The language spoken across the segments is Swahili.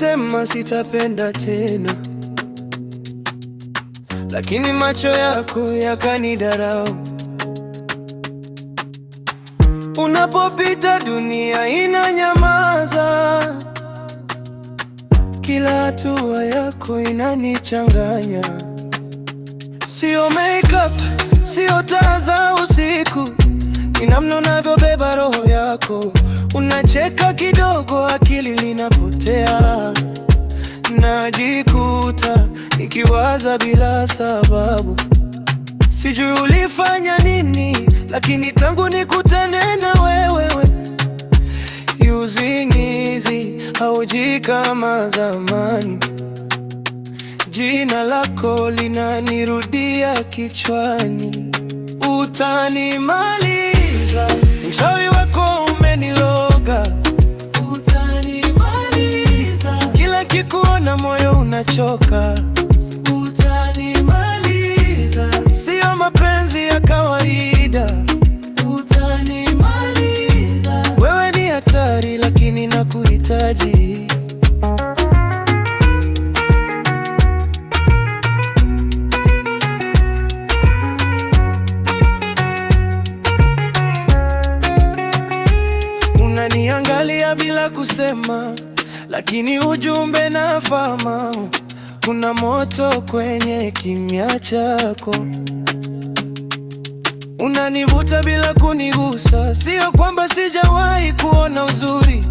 Ulisema sitapenda tena, lakini macho yako yakanidarau. Unapopita dunia inanyamaza, kila hatua yako inanichanganya. Sio makeup, sio taa za usiku, ni namna unavyobeba roho yako. Unacheka kidogo, akili linapotea. Najikuta nikiwaza bila sababu, sijui ulifanya nini, lakini tangu nikutane na wewe, using easy, hauji kama zamani. Jina lako linanirudia kichwani. Utanimaliza, mchawi wako umeniloga. Utanimaliza, kila kikuona moyo unachoka. Utanimaliza, sio mapenzi ya kawaida. Utanimaliza, wewe ni hatari lakini nakuhitaji. Unaniangalia bila kusema, lakini ujumbe nafahamu. Kuna moto kwenye kimya chako. Unanivuta bila kunigusa, sio kwamba sijawahi kuona uzuri,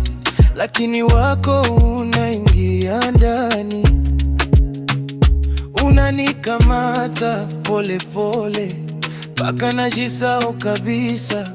lakini wako unaingia ndani. Unanikamata pole pole mpaka najisahau kabisa.